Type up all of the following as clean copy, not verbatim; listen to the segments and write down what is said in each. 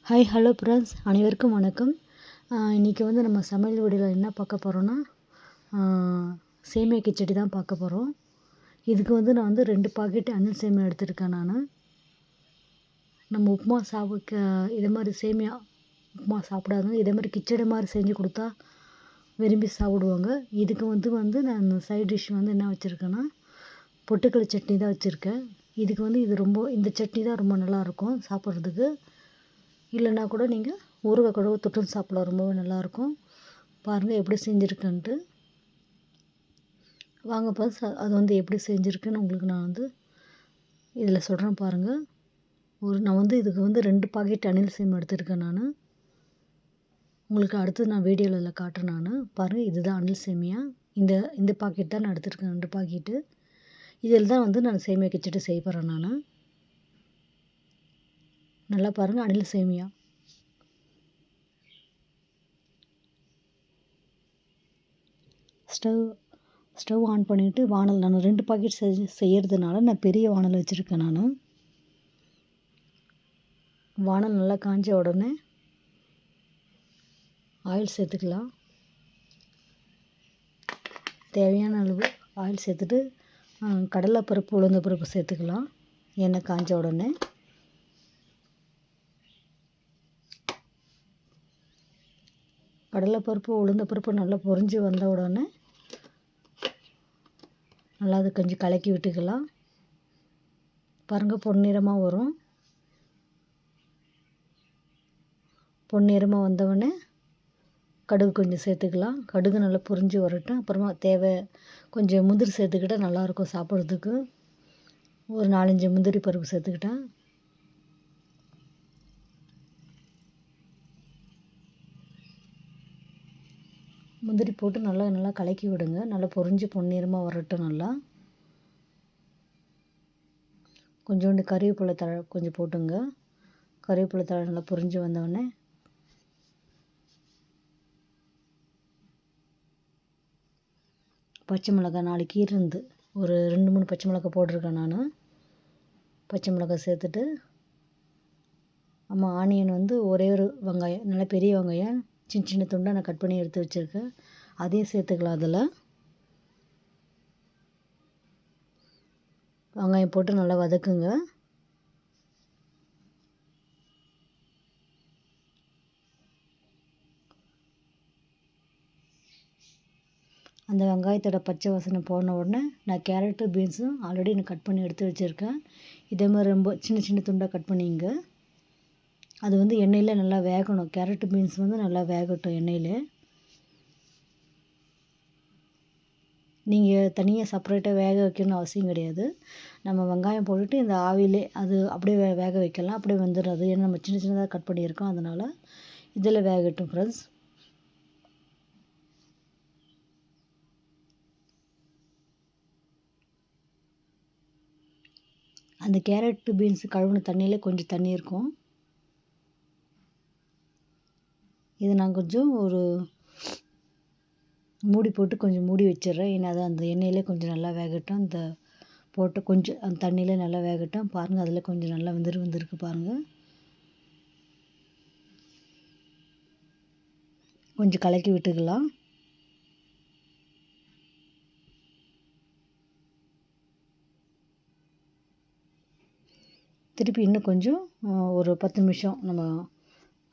Hi hello friends, அனைவருக்கும் வணக்கம். இன்றைக்கி வந்து நம்ம சமையல் வீடியோவில் என்ன பார்க்க போகிறோன்னா, சேமியா கிச்சடி தான் பார்க்க போகிறோம். இதுக்கு வந்து நான் வந்து 2 பாக்கெட் அணில் சேமியா எடுத்துருக்கேன் நான். நம்ம உப்புமா இதே மாதிரி சேமியா உப்புமா சாப்பிடாதவங்க இதே மாதிரி கிச்சடி மாதிரி செஞ்சு கொடுத்தா விரும்பி சாப்பிடுவாங்க. இதுக்கு வந்து நான் சைட் டிஷ் வந்து என்ன வச்சுருக்கேன்னா, பொட்டுக்கடலை சட்னி தான் வச்சுருக்கேன். இதுக்கு வந்து இந்த சட்னி தான் ரொம்ப நல்லாயிருக்கும் சாப்பிட்றதுக்கு. இல்லைன்னா கூட நீங்கள் ஊறுகாய் கூட தொட்டு சாப்பிடலாம், ரொம்பவே நல்லாயிருக்கும். பாருங்கள் எப்படி செஞ்சுருக்கேன்ட்டு. வாங்க அது வந்து எப்படி செஞ்சுருக்குன்னு உங்களுக்கு நான் வந்து இதில் சொல்கிறேன் பாருங்கள். நான் வந்து இதுக்கு வந்து 2 பாக்கெட் அணில் சேமியா எடுத்துருக்கேன் நான். உங்களுக்கு அடுத்து நான் வீடியோவில் இதில் காட்டுறேன் நான். பாருங்கள், இதுதான் அணில் சேமியா. இந்த பாக்கெட் தான் நான் எடுத்துருக்கேன், 2 பாக்கெட்டு. இதில் தான் வந்து நான் சேமியா கிச்சடி செய்ய போகிறேன் நான். நல்லா பாருங்கள், அணில் சேமியா. ஸ்டவ் ஆன் பண்ணிவிட்டு நான் 2 பாக்கெட் செய்கிறதுனால நான் பெரிய வானல் வச்சுருக்கேன் நான். வானல் நல்லா காஞ்ச உடனே ஆயில் சேர்த்துக்கலாம். தேவையான அளவு ஆயில் சேர்த்துட்டு கடலைப்பருப்பு உளுந்தம்பருப்பு சேர்த்துக்கலாம். எண்ணெய் காஞ்ச உடனே கடலைப்பருப்பு உளுந்தம்பருப்பு நல்லா பொரிஞ்சு வந்த உடனே நல்லா அது கொஞ்சம் கலக்கி விட்டுக்கலாம். பாருங்கள், பொன்னிறமாக வரும். பொன்னிறமாக வந்தவுடனே கடுகு கொஞ்சம் சேர்த்துக்கலாம். கடுகு நல்லா பொரிஞ்சு வரட்டும். அப்புறமா கொஞ்சம் முந்திரி சேர்த்துக்கிட்டால் நல்லாயிருக்கும் சாப்பிட்றதுக்கு. ஒரு 4-5 முந்திரி பருப்பு சேர்த்துக்கிட்டேன். முந்திரி போட்டு நல்லா கலக்கி விடுங்க. நல்லா பொரிஞ்சு பொன்னிறமாக வரட்டும். நல்லா கொஞ்சோண்டு கறிவேப்பிலை தழை கொஞ்சம் போட்டுங்க. கறிவேப்பிலை தழை நல்லா பொரிஞ்சு வந்தோடனே பச்சை மிளகாய் 4 கீரை இருந்து ஒரு 2-3 பச்சை மிளகாய் போட்டிருக்கேன் நான். பச்சை மிளகாய் சேர்த்துட்டு ஆனியன் வந்து ஒரே ஒரு வெங்காயம், நல்லா பெரிய வெங்காயம் சின்ன துண்டாக நான் கட் பண்ணி எடுத்து வச்சுருக்கேன். அதையும் சேர்த்துக்கலாம். அதில் வெங்காயம் போட்டு நல்லா வதக்குங்க. அந்த வெங்காயத்தோட பச்சை வாசனை போன உடனே நான் கேரட்டு பீன்ஸும் ஆல்ரெடி நான் கட் பண்ணி எடுத்து வச்சுருக்கேன். இதே மாதிரி ரொம்ப சின்ன துண்டாக கட் பண்ணிங்க. அது வந்து எண்ணெயில் நல்லா வேகணும். கேரட்டு பீன்ஸ் வந்து நல்லா வேகட்டும் எண்ணெயில். நீங்கள் தனியாக செப்பரேட்டாக வேக வைக்கணும்னு அவசியம் கிடையாது. நம்ம வெங்காயம் போட்டுட்டு இந்த ஆவிலே அது அப்படியே வேக வைக்கலாம். அப்படியே வந்துடாது. ஏன்னா நம்ம சின்னதாக கட் பண்ணியிருக்கோம். அதனால் இதில் வேகட்டும் ஃப்ரெண்ட்ஸ். அந்த கேரட்டு பீன்ஸு கழுவின தண்ணியிலே கொஞ்சம் தண்ணி இருக்கும். இதை நான் கொஞ்சம் ஒரு மூடி போட்டு கொஞ்சம் மூடி வச்சிடுறேன். ஏன்னா அது அந்த எண்ணெயிலே கொஞ்சம் நல்லா வேகட்டும். போட்டு கொஞ்சம் அந்த தண்ணியிலே நல்லா வேகட்டும். பாருங்கள், அதில் கொஞ்சம் நல்லா வந்திருக்கு பாருங்கள். கொஞ்சம் கலக்கி விட்டுக்கலாம். திருப்பி இன்னும் கொஞ்சம் ஒரு 10 நிமிஷம் நம்ம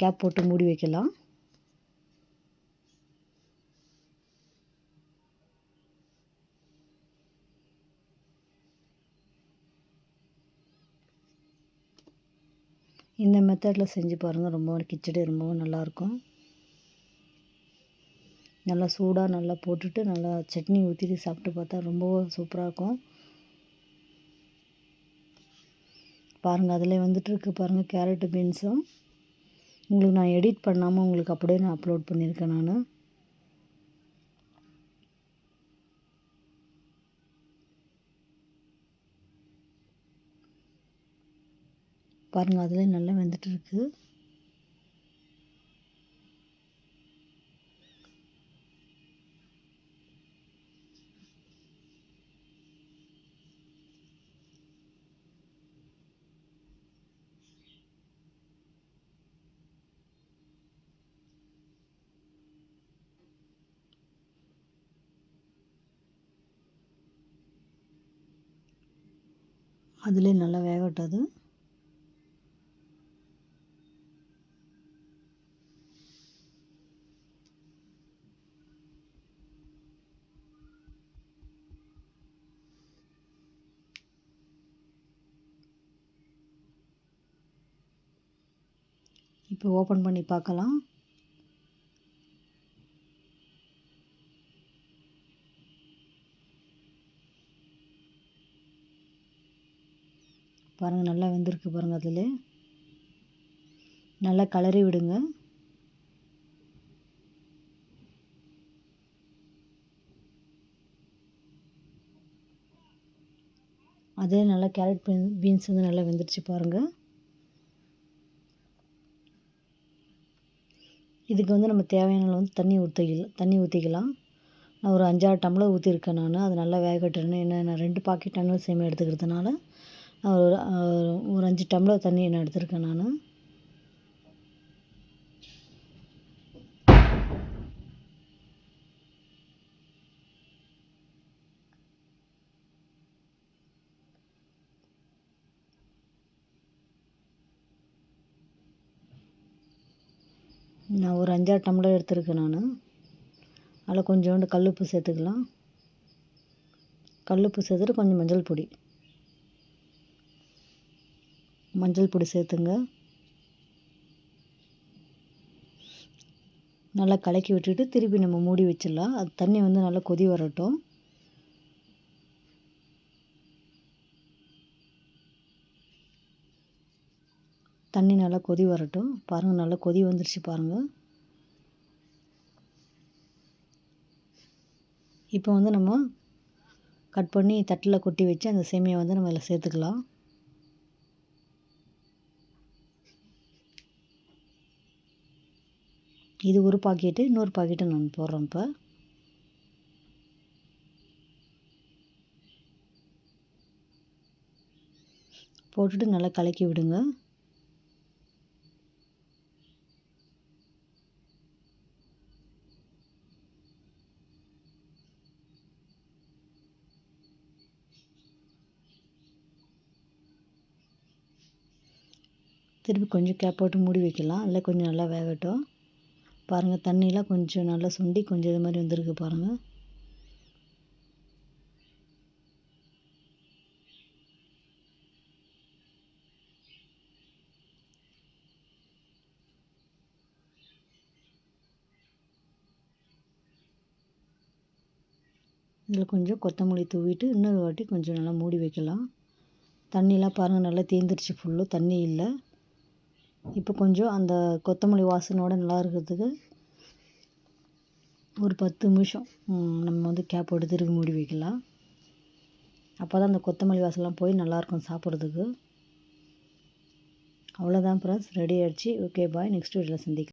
கேப் போட்டு மூடி வைக்கலாம். இந்த மெத்தடில் செஞ்சு பாருங்கள். கிச்சடி ரொம்பவும் நல்லாயிருக்கும். நல்லா சூடாக நல்லா போட்டுட்டு நல்லா சட்னி ஊற்றிட்டு சாப்பிட்டு பார்த்தா ரொம்பவும் சூப்பராக இருக்கும். பாருங்கள், அதில் வந்துட்டுருக்கு பாருங்கள் கேரட்டு பீன்ஸும். உங்களுக்கு நான் எடிட் பண்ணாமல் உங்களுக்கு அப்படியே நான் அப்லோட் பண்ணியிருக்கேன் நான். பாருங்கள், அதில் நல்லா வெந்துட்டுருக்கு. அதிலே நல்லா வேகட்டும் அது. இப்போ ஓப்பன் பண்ணி பார்க்கலாம். பாருங்கள் நல்லா வெந்திருக்கு பாருங்கள். அதில் நல்லா கலரி விடுங்க. அதே நல்லா கேரட் பீன்ஸ் வந்து நல்லா வெந்துருச்சு பாருங்கள். இதுக்கு வந்து நம்ம தேவையான அளவு வந்து தண்ணி ஊற்றிக்கலாம். நான் ஒரு 5-6 டம்ளர் ஊற்றிருக்கேன் நான். அது நல்லா வேகட்டுன்னு. ஏன்னா நான் 2 பாக்கெட் அன்னல் சேமியா எடுத்துக்கிறதுனால ஒரு 5 டம்ளர் தண்ணி நான் எடுத்திருக்கேன் நான். ஒரு 5-6 டம்ளர் எடுத்திருக்கேன் நான். அதில் கொஞ்சோண்டு கல்லுப்பு சேர்த்துக்கலாம். கல்லுப்பு சேர்த்துட்டு கொஞ்சம் மஞ்சள் பொடி சேர்த்துங்க. நல்லா கலக்கி விட்டுட்டு திருப்பி நம்ம மூடி வச்சிடலாம். அது தண்ணி வந்து நல்லா கொதி வரட்டும். தண்ணி நல்லா கொதி வரட்டும். பாருங்கள் நல்லா கொதி வந்துருச்சு பாருங்கள். இப்போ வந்து நம்ம கட் பண்ணி தட்டில் கொட்டி வச்சு அந்த சேமியா வந்து நம்ம அதில் சேர்த்துக்கலாம். இது ஒரு பாக்கெட்டு, இன்னொரு பாக்கெட்டு நான் போடுறேன். இப்போ போட்டுட்டு நல்லா கலக்கி விடுங்க. திருப்பி கொஞ்சம் கேப் போட்டு மூடி வைக்கலாம். இல்லை கொஞ்சம் நல்லா வேகட்டும். பாருங்கள் தண்ணியெலாம் கொஞ்சம் நல்லா சுண்டி கொஞ்சம் இது மாதிரி வந்திருக்கு பாருங்கள். இதில் கொஞ்சம் கொத்தமல்லி தூவிட்டு இன்னொரு வாட்டி கொஞ்சம் நல்லா மூடி வைக்கலாம். தண்ணியெலாம் பாருங்கள் நல்லா தீர்ந்துருச்சு. ஃபுல்லு தண்ணி இல்லை. இப்போ கொஞ்சம் அந்த கொத்தமல்லி வாசனோட நல்லா இருக்கிறதுக்கு ஒரு 10 நிமிஷம் நம்ம வந்து கேப் போட்டு திருப்பி மூடி வைக்கலாம். அப்போ தான் அந்த கொத்தமல்லி வாசலாம் போய் நல்லாயிருக்கும் சாப்பிட்றதுக்கு. அவ்வளோதான் ஃப்ரெண்ட்ஸ், ரெடி ஆகிடுச்சு. Okay bye. நெக்ஸ்ட் வீடியோவில் சந்திக்கலாம்.